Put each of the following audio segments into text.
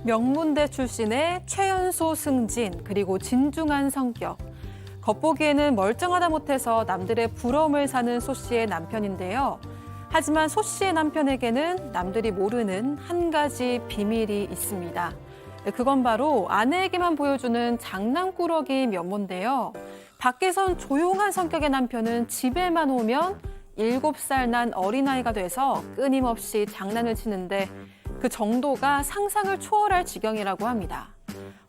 명문대 출신의 최연소 승진, 그리고 진중한 성격. 겉보기에는 멀쩡하다 못해서 남들의 부러움을 사는 소 씨의 남편인데요. 하지만 소 씨의 남편에게는 남들이 모르는 한 가지 비밀이 있습니다. 그건 바로 아내에게만 보여주는 장난꾸러기 면모인데요. 밖에선 조용한 성격의 남편은 집에만 오면 7살 난 어린아이가 돼서 끊임없이 장난을 치는데 그 정도가 상상을 초월할 지경이라고 합니다.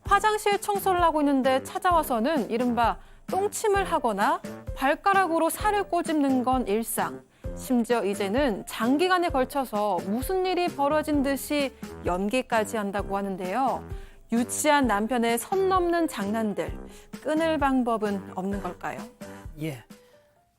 화장실 청소를 하고 있는데 찾아와서는 이른바 똥침을 하거나 발가락으로 살을 꼬집는 건 일상. 심지어 이제는 장기간에 걸쳐서 무슨 일이 벌어진 듯이 연기까지 한다고 하는데요. 유치한 남편의 선 넘는 장난들, 끊을 방법은 없는 걸까요? 예.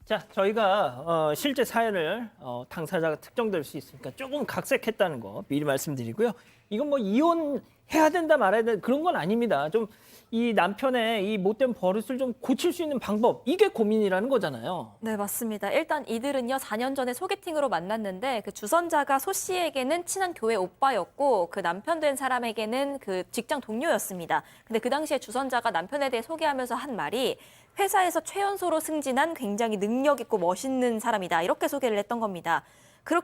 자, 저희가 실제 사연을 당사자가 특정될 수 있으니까 조금 각색했다는 거 미리 말씀드리고요. 이건 뭐 이혼해야 된다 말아야 된다 그런 건 아닙니다. 좀 이 남편의 이 못된 버릇을 좀 고칠 수 있는 방법, 이게 고민이라는 거잖아요. 네, 맞습니다. 일단 이들은요, 4년 전에 소개팅으로 만났는데 그 주선자가 소 씨에게는 친한 교회 오빠였고 그 남편 된 사람에게는 그 직장 동료였습니다. 근데 그 당시에 주선자가 남편에 대해 소개하면서 한 말이 회사에서 최연소로 승진한 굉장히 능력 있고 멋있는 사람이다. 이렇게 소개를 했던 겁니다.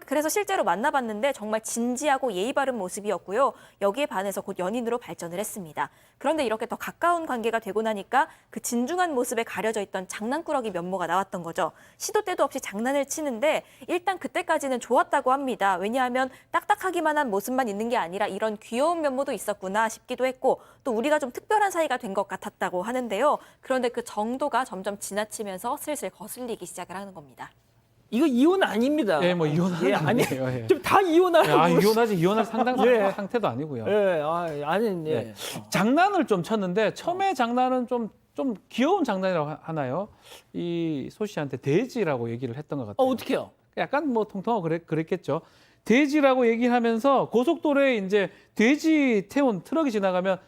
그래서 실제로 만나봤는데 정말 진지하고 예의 바른 모습이었고요. 여기에 반해서 곧 연인으로 발전을 했습니다. 그런데 이렇게 더 가까운 관계가 되고 나니까 그 진중한 모습에 가려져 있던 장난꾸러기 면모가 나왔던 거죠. 시도 때도 없이 장난을 치는데 일단 그때까지는 좋았다고 합니다. 왜냐하면 딱딱하기만 한 모습만 있는 게 아니라 이런 귀여운 면모도 있었구나 싶기도 했고 또 우리가 좀 특별한 사이가 된 것 같았다고 하는데요. 그런데 그 정도가 점점 지나치면서 슬슬 거슬리기 시작을 하는 겁니다. 이거 이혼 아닙니다. 예, 뭐 이혼하는 아니에요. 예. 좀 다 이혼하라고. 이혼하지 이혼할 상당 예. 상태도 아니고요. 예, 아니, 예. 예. 장난을 좀 쳤는데 처음에 장난은 좀 귀여운 장난이라고 하나요? 이 소 씨한테 돼지라고 얘기를 했던 것 같아요. 어떻게요? 약간 뭐 통통하고 그랬겠죠. 돼지라고 얘기하면서 고속도로에 이제 돼지 태운 트럭이 지나가면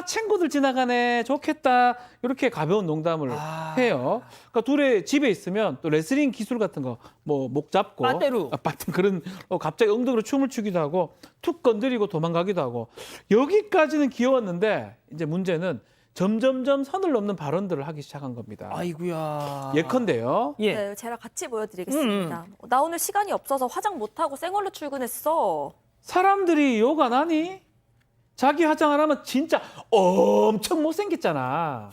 친구들 지나가네 좋겠다 이렇게 가벼운 농담을 해요. 그러니까 둘의 집에 있으면 또 레슬링 기술 같은 거 뭐 목 잡고 빠떼루 그런 갑자기 엉덩이로 춤을 추기도 하고 툭 건드리고 도망가기도 하고 여기까지는 귀여웠는데 이제 문제는 점점점 선을 넘는 발언들을 하기 시작한 겁니다. 아이고야. 예컨대요. 예. 네, 제가 같이 보여드리겠습니다. 나 오늘 시간이 없어서 화장 못하고 생얼로 출근했어. 사람들이 욕 안 하니? 자기 화장 안 하면 진짜 엄청 못생겼잖아.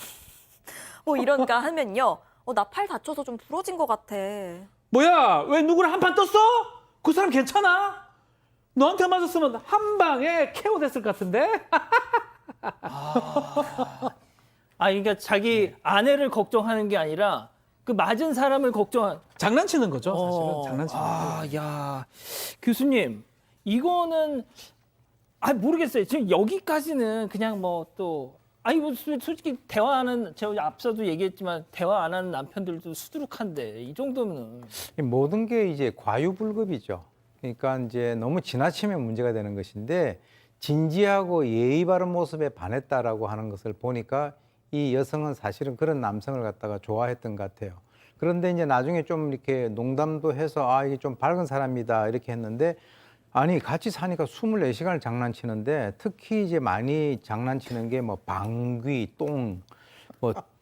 뭐 이런가 하면요. 나 팔 다쳐서 좀 부러진 것 같아. 뭐야? 왜 누구랑 한판 떴어? 그 사람 괜찮아? 너한테 맞았으면 한 방에 KO 됐을 것 같은데? 그러니까 자기 아내를 걱정하는 게 아니라 그 맞은 사람을 장난치는 거죠, 사실은. 장난치는 거죠. 야, 교수님, 이거는 모르겠어요. 지금 여기까지는 그냥 뭐 솔직히 대화하는 제가 앞서도 얘기했지만 대화 안 하는 남편들도 수두룩한데 이 정도면 모든 게 이제 과유불급이죠. 그러니까 이제 너무 지나치면 문제가 되는 것인데 진지하고 예의 바른 모습에 반했다라고 하는 것을 보니까 이 여성은 사실은 그런 남성을 갖다가 좋아했던 것 같아요. 그런데 이제 나중에 좀 이렇게 농담도 해서 이게 좀 밝은 사람이다 이렇게 했는데 아니 같이 사니까 24시간을 장난치는데 특히 이제 많이 장난치는 게 뭐 방귀, 똥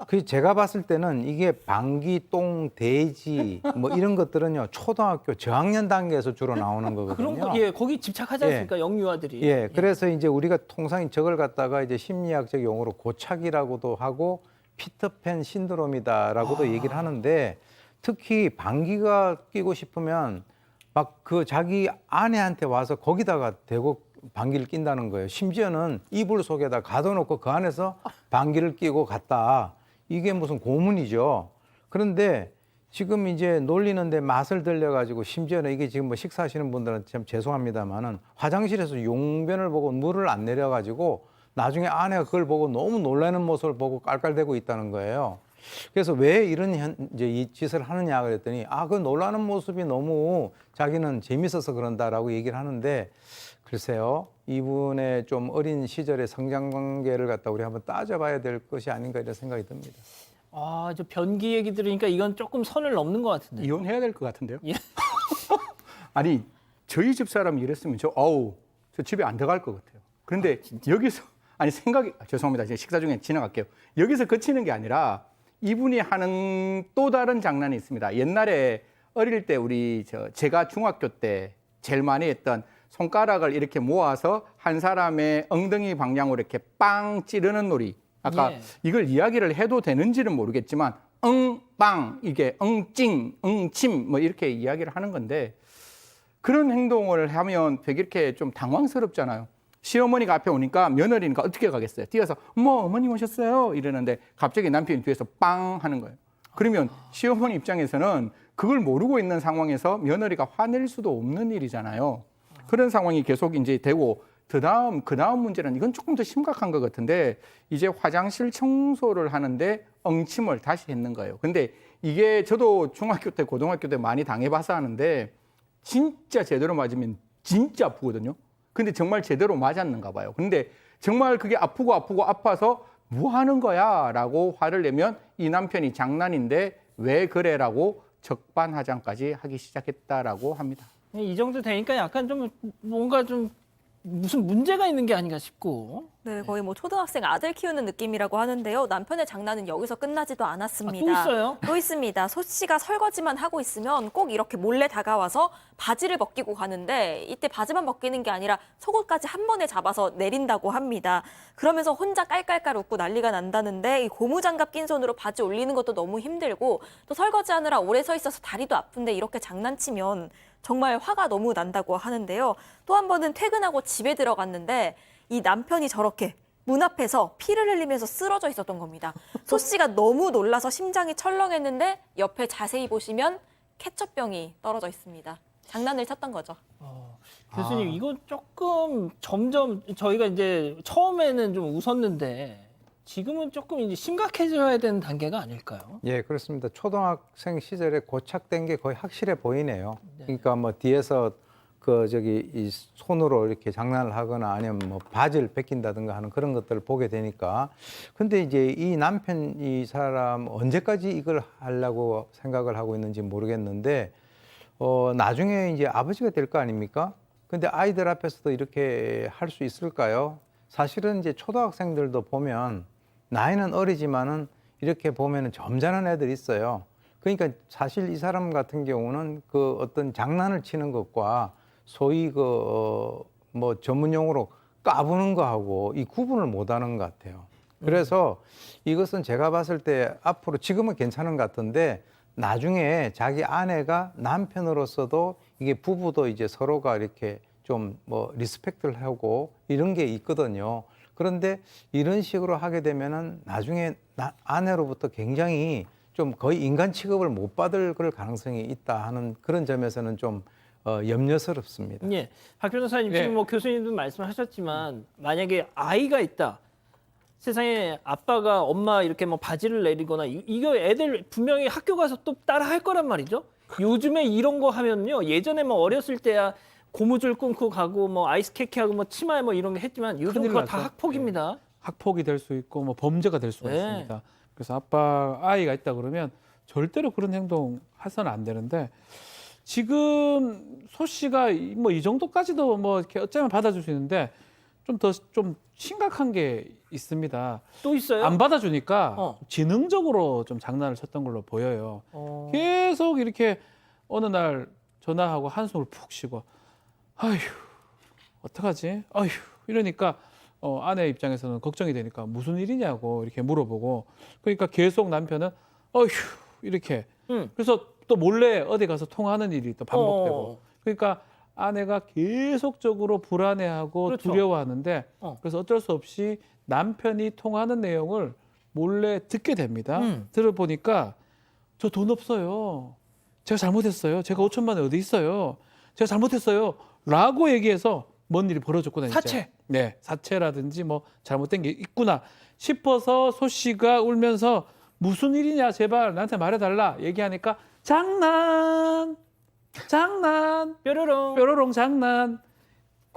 그 제가 봤을 때는 이게 방귀, 똥, 돼지 뭐 이런 것들은요 초등학교 저학년 단계에서 주로 나오는 거거든요. 그런 거 거기 집착하지 않습니까? 영유아들이. 그래서 이제 우리가 통상 저걸 갖다가 이제 심리학적 용어로 고착이라고도 하고 피터팬 신드롬이다라고도 얘기를 하는데 특히 방귀가 끼고 싶으면 막 그 자기 아내한테 와서 거기다가 대고 방귀를 낀다는 거예요. 심지어는 이불 속에다 가둬놓고 그 안에서 방귀를 끼고 갔다. 이게 무슨 고문이죠. 그런데 지금 이제 놀리는데 맛을 들려가지고 심지어는 이게 지금 뭐 식사하시는 분들은 참 죄송합니다만은 화장실에서 용변을 보고 물을 안 내려가지고 나중에 아내가 그걸 보고 너무 놀라는 모습을 보고 깔깔대고 있다는 거예요. 그래서 왜 이런 이제 이 짓을 하느냐 그랬더니 그 놀라는 모습이 너무 자기는 재밌어서 그런다라고 얘기를 하는데 글쎄요 이분의 좀 어린 시절의 성장 관계를 갖다 우리 한번 따져봐야 될 것이 아닌가 이런 생각이 듭니다. 저 변기 얘기 들으니까 이건 조금 선을 넘는 것 같은데. 이혼해야 될 것 같은데요. 예. 아니 저희 집 사람이 이랬으면 저 집에 안 들어갈 것 같아요. 그런데 여기서 아니 생각이 죄송합니다. 제가 식사 중에 지나갈게요. 여기서 그치는 게 아니라 이분이 하는 또 다른 장난이 있습니다. 옛날에 어릴 때 제가 중학교 때 제일 많이 했던 손가락을 이렇게 모아서 한 사람의 엉덩이 방향으로 이렇게 빵 찌르는 놀이. 아까 예. 이걸 이야기를 해도 되는지는 모르겠지만 빵 이게 응찡, 응침 뭐 이렇게 이야기를 하는 건데 그런 행동을 하면 되게 이렇게 좀 당황스럽잖아요. 시어머니가 앞에 오니까 며느리니까 어떻게 가겠어요? 뛰어서 어머님 오셨어요? 이러는데 갑자기 남편이 뒤에서 빵 하는 거예요. 그러면 시어머니 입장에서는 그걸 모르고 있는 상황에서 며느리가 화낼 수도 없는 일이잖아요. 그런 상황이 계속 이제 되고 그 다음 문제는 이건 조금 더 심각한 것 같은데 이제 화장실 청소를 하는데 엉침을 다시 했는 거예요. 근데 이게 저도 중학교 때 고등학교 때 많이 당해봐서 하는데 진짜 제대로 맞으면 진짜 아프거든요. 근데 정말 제대로 맞았는가 봐요. 근데 정말 그게 아프고 아파서 뭐 하는 거야? 라고 화를 내면 이 남편이 장난인데 왜 그래라고 적반하장까지 하기 시작했다라고 합니다. 이 정도 되니까 약간 좀 뭔가 좀 무슨 문제가 있는 게 아닌가 싶고. 네, 거의 뭐 초등학생 아들 키우는 느낌이라고 하는데요. 남편의 장난은 여기서 끝나지도 않았습니다. 또 있어요? 또 있습니다. 소 씨가 설거지만 하고 있으면 꼭 이렇게 몰래 다가와서 바지를 벗기고 가는데 이때 바지만 벗기는 게 아니라 속옷까지 한 번에 잡아서 내린다고 합니다. 그러면서 혼자 깔깔깔 웃고 난리가 난다는데 이 고무장갑 낀 손으로 바지 올리는 것도 너무 힘들고 또 설거지하느라 오래 서 있어서 다리도 아픈데 이렇게 장난치면 정말 화가 너무 난다고 하는데요. 또 한 번은 퇴근하고 집에 들어갔는데 이 남편이 저렇게 문 앞에서 피를 흘리면서 쓰러져 있었던 겁니다. 소 씨가 너무 놀라서 심장이 철렁했는데 옆에 자세히 보시면 케첩병이 떨어져 있습니다. 장난을 쳤던 거죠. 교수님 이거 조금 점점 저희가 이제 처음에는 좀 웃었는데 지금은 조금 이제 심각해져야 되는 단계가 아닐까요? 예, 그렇습니다. 초등학생 시절에 고착된 게 거의 확실해 보이네요. 그러니까 뭐 뒤에서 이 손으로 이렇게 장난을 하거나 아니면 뭐 바지를 벗긴다든가 하는 그런 것들을 보게 되니까. 근데 이제 이 남편 이 사람 언제까지 이걸 하려고 생각을 하고 있는지 모르겠는데 나중에 이제 아버지가 될 거 아닙니까? 근데 아이들 앞에서도 이렇게 할 수 있을까요? 사실은 이제 초등학생들도 보면 나이는 어리지만은 이렇게 보면은 점잖은 애들이 있어요. 그러니까 사실 이 사람 같은 경우는 그 어떤 장난을 치는 것과 소위 뭐 전문 용어로 까부는 거하고 이 구분을 못 하는 것 같아요. 그래서 이것은 제가 봤을 때 앞으로 지금은 괜찮은 것 같은데 나중에 자기 아내가 남편으로서도 이게 부부도 이제 서로가 이렇게 좀 뭐 리스펙트를 하고 이런 게 있거든요. 그런데 이런 식으로 하게 되면은 나중에 아내로부터 굉장히 좀 거의 인간 취급을 못 받을 그럴 가능성이 있다 하는 그런 점에서는 좀 염려스럽습니다. 예, 박 변호사님 네. 지금 뭐 교수님도 말씀하셨지만 만약에 아이가 있다. 세상에 아빠가 엄마 이렇게 뭐 바지를 내리거나 이거 애들 분명히 학교 가서 또 따라 할 거란 말이죠. 요즘에 이런 거 하면요. 예전에 뭐 어렸을 때야 고무줄 끊고 가고 뭐 아이스 캐키하고 뭐 치마 뭐 이런 거 했지만 요즘 큰일 그거 나죠. 다 학폭입니다. 학폭이 될 수 있고 뭐 범죄가 될 수가 네. 있습니다. 그래서 아이가 있다 그러면 절대로 그런 행동 해서는 안 되는데 지금 소 씨가 뭐 이 정도까지도 뭐 이렇게 어쩌면 받아줄 수 있는데 좀 심각한 게 있습니다. 또 있어요? 안 받아주니까 어. 지능적으로 좀 장난을 쳤던 걸로 보여요. 어. 계속 이렇게 어느 날 전화하고 한숨을 푹 쉬고 아휴 어떡하지? 아휴 이러니까 아내 입장에서는 걱정이 되니까 무슨 일이냐고 이렇게 물어보고 그러니까 계속 남편은 어휴 이렇게 그래서 또 몰래 어디 가서 통화하는 일이 또 반복되고 그러니까 아내가 계속적으로 불안해하고 그렇죠. 두려워하는데 그래서 어쩔 수 없이 남편이 통화하는 내용을 몰래 듣게 됩니다. 들어보니까 저 돈 없어요. 제가 잘못했어요. 제가 5천만 원 어디 있어요. 제가 잘못했어요. 라고 얘기해서 뭔 일이 벌어졌구나. 이제. 사채. 네, 사채라든지 뭐 잘못된 게 있구나 싶어서 소 씨가 울면서 무슨 일이냐 제발 나한테 말해달라 얘기하니까 장난 뾰로롱 장난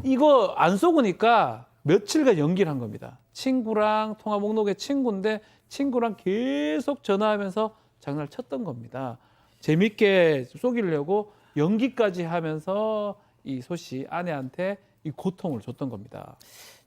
이거 안 속으니까 며칠간 연기를 한 겁니다. 친구랑 통화 목록에 친구인데 친구랑 계속 전화하면서 장난을 쳤던 겁니다. 재밌게 속이려고 연기까지 하면서 이 소 씨 아내한테 이 고통을 줬던 겁니다.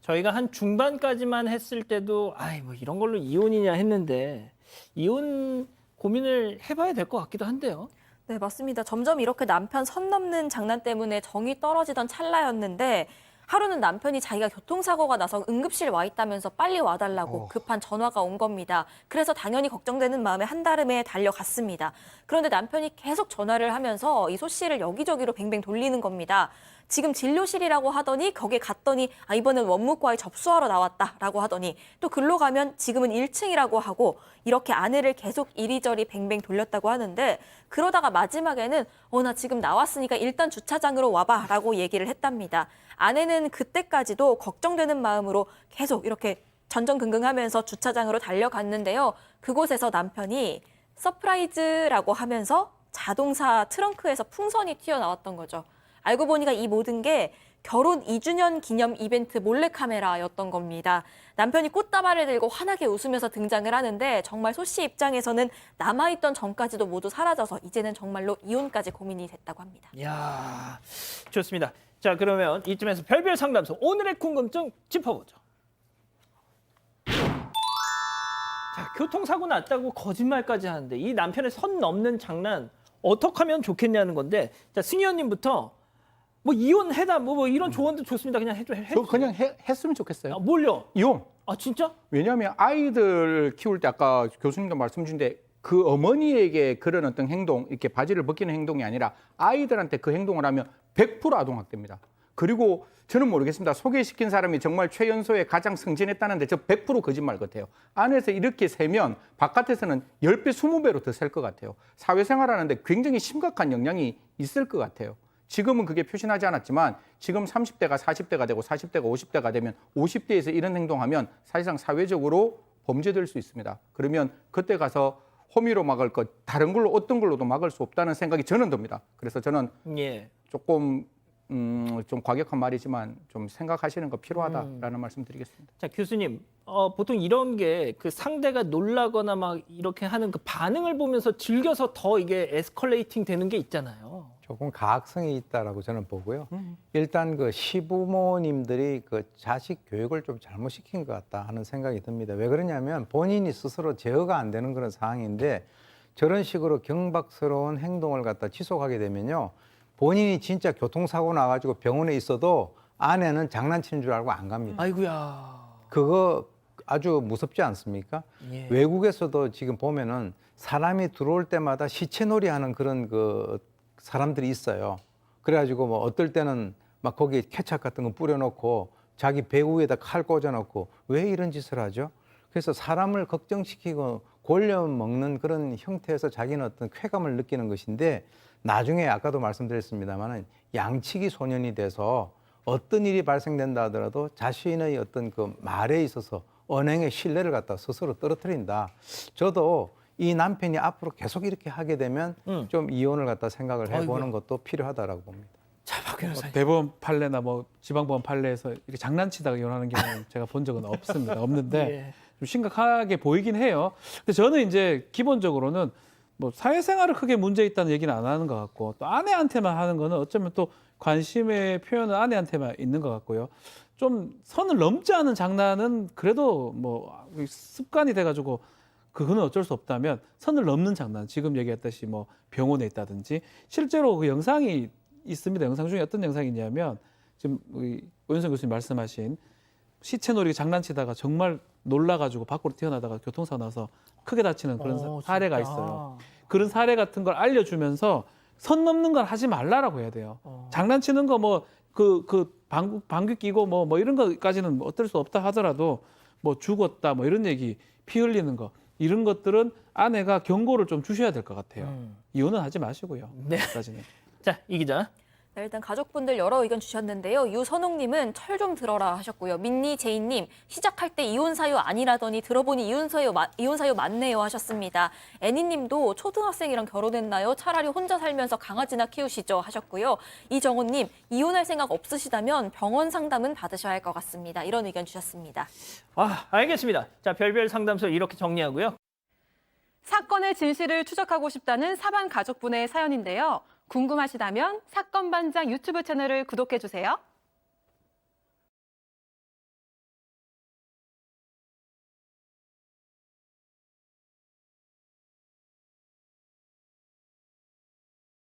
저희가 한 중반까지만 했을 때도 아이 뭐 이런 걸로 이혼이냐 했는데 이혼 고민을 해봐야 될 것 같기도 한데요. 네, 맞습니다. 점점 이렇게 남편 선 넘는 장난 때문에 정이 떨어지던 찰나였는데 하루는 남편이 자기가 교통사고가 나서 응급실 와 있다면서 빨리 와달라고 급한 전화가 온 겁니다. 그래서 당연히 걱정되는 마음에 한달음에 달려갔습니다. 그런데 남편이 계속 전화를 하면서 이 소 씨를 여기저기로 뱅뱅 돌리는 겁니다. 지금 진료실이라고 하더니 거기에 갔더니 이번엔 원무과에 접수하러 나왔다라고 하더니 또 글로 가면 지금은 1층이라고 하고 이렇게 아내를 계속 이리저리 뱅뱅 돌렸다고 하는데 그러다가 마지막에는 나 지금 나왔으니까 일단 주차장으로 와봐라고 얘기를 했답니다. 아내는 그때까지도 걱정되는 마음으로 계속 이렇게 전전긍긍하면서 주차장으로 달려갔는데요. 그곳에서 남편이 서프라이즈라고 하면서 자동차 트렁크에서 풍선이 튀어나왔던 거죠. 알고 보니까 이 모든 게 결혼 2주년 기념 이벤트 몰래카메라였던 겁니다. 남편이 꽃다발을 들고 환하게 웃으면서 등장을 하는데 정말 소 씨 입장에서는 남아있던 정까지도 모두 사라져서 이제는 정말로 이혼까지 고민이 됐다고 합니다. 이야, 좋습니다. 자, 그러면 이쯤에서 별별 상담소 오늘의 궁금증 짚어보죠. 자, 교통사고 났다고 거짓말까지 하는데 이 남편의 선 넘는 장난 어떻게 하면 좋겠냐는 건데 자, 승희 의원님부터 뭐 이혼해다 뭐 이런 조언도 좋습니다. 그냥 저 해주세요. 그냥 했으면 좋겠어요. 뭘요? 이혼. 아 진짜? 왜냐하면 아이들 키울 때 아까 교수님도 말씀 주신데 그 어머니에게 그런 어떤 행동, 이렇게 바지를 벗기는 행동이 아니라 아이들한테 그 행동을 하면 100% 아동학대입니다. 그리고 저는 모르겠습니다. 소개시킨 사람이 정말 최연소에 가장 승진했다는데 저 100% 거짓말 같아요. 안에서 이렇게 세면 바깥에서는 10배, 20배로 더 셀 것 같아요. 사회생활하는데 굉장히 심각한 영향이 있을 것 같아요. 지금은 그게 표시나지 않았지만 지금 30대가 40대가 되고 40대가 50대가 되면 50대에서 이런 행동하면 사실상 사회적으로 범죄될 수 있습니다. 그러면 그때 가서 호미로 막을 것, 다른 걸로 어떤 걸로도 막을 수 없다는 생각이 저는 듭니다. 그래서 저는 예. 조금 좀 과격한 말이지만 좀 생각하시는 거 필요하다라는 말씀 드리겠습니다. 자, 교수님, 보통 이런 게 그 상대가 놀라거나 막 이렇게 하는 그 반응을 보면서 즐겨서 더 이게 에스컬레이팅 되는 게 있잖아요. 조금 가학성이 있다라고 저는 보고요. 일단 그 시부모님들이 그 자식 교육을 좀 잘못 시킨 것 같다 하는 생각이 듭니다. 왜 그러냐면 본인이 스스로 제어가 안 되는 그런 상황인데 저런 식으로 경박스러운 행동을 갖다 지속하게 되면요. 본인이 진짜 교통사고 나가지고 병원에 있어도 아내는 장난치는 줄 알고 안 갑니다. 아이고야. 그거 아주 무섭지 않습니까? 예. 외국에서도 지금 보면은 사람이 들어올 때마다 시체놀이 하는 그런 그 사람들이 있어요. 그래가지고 뭐 어떨 때는 막 거기에 케찹 같은 거 뿌려놓고 자기 배우에다 칼 꽂아놓고 왜 이런 짓을 하죠? 그래서 사람을 걱정시키고 골려먹는 그런 형태에서 자기는 어떤 쾌감을 느끼는 것인데 나중에 아까도 말씀드렸습니다만은 양치기 소년이 돼서 어떤 일이 발생된다 하더라도 자신의 어떤 그 말에 있어서 언행의 신뢰를 갖다 스스로 떨어뜨린다. 저도 이 남편이 앞으로 계속 이렇게 하게 되면 좀 이혼을 갖다 생각을 해보는 것도 필요하다라고 봅니다. 자, 박 변호사님. 대법원 판례나 뭐 지방법원 판례에서 이렇게 장난치다가 이혼하는 경우는 제가 본 적은 없습니다. 없는데 예. 좀 심각하게 보이긴 해요. 근데 저는 이제 기본적으로는 뭐 사회생활을 크게 문제 있다는 얘기는 안 하는 것 같고 또 아내한테만 하는 거는 어쩌면 또 관심의 표현은 아내한테만 있는 것 같고요. 좀 선을 넘지 않은 장난은 그래도 뭐 습관이 돼가지고 그거는 어쩔 수 없다면 선을 넘는 장난, 지금 얘기했듯이 뭐 병원에 있다든지 실제로 그 영상이 있습니다. 영상 중에 어떤 영상이 있냐면 지금 우리 오윤선 교수님 말씀하신 시체놀이 장난치다가 정말 놀라가지고 밖으로 튀어나다가 교통사고 나서 크게 다치는 그런 사례가 진짜. 있어요. 그런 사례 같은 걸 알려주면서 선 넘는 걸 하지 말라라고 해야 돼요. 장난치는 거 뭐 방귀 끼고 뭐 이런 거까지는 어떨 수 없다 하더라도 뭐 죽었다 뭐 이런 얘기 피 흘리는 거 이런 것들은 아내가 경고를 좀 주셔야 될 것 같아요. 이혼은 하지 마시고요. 네. 까지는. 자, 이 기자. 네, 일단 가족분들 여러 의견 주셨는데요. 유선홍님은 철 좀 들어라 하셨고요. 민니 제이님 시작할 때 이혼 사유 아니라더니 들어보니 이혼 사유 맞네요 하셨습니다. 애니님도 초등학생이랑 결혼했나요? 차라리 혼자 살면서 강아지나 키우시죠 하셨고요. 이정호님 이혼할 생각 없으시다면 병원 상담은 받으셔야 할 것 같습니다. 이런 의견 주셨습니다. 알겠습니다. 자, 별별 상담소 이렇게 정리하고요. 사건의 진실을 추적하고 싶다는 사반 가족분의 사연인데요. 궁금하시다면 사건반장 유튜브 채널을 구독해주세요.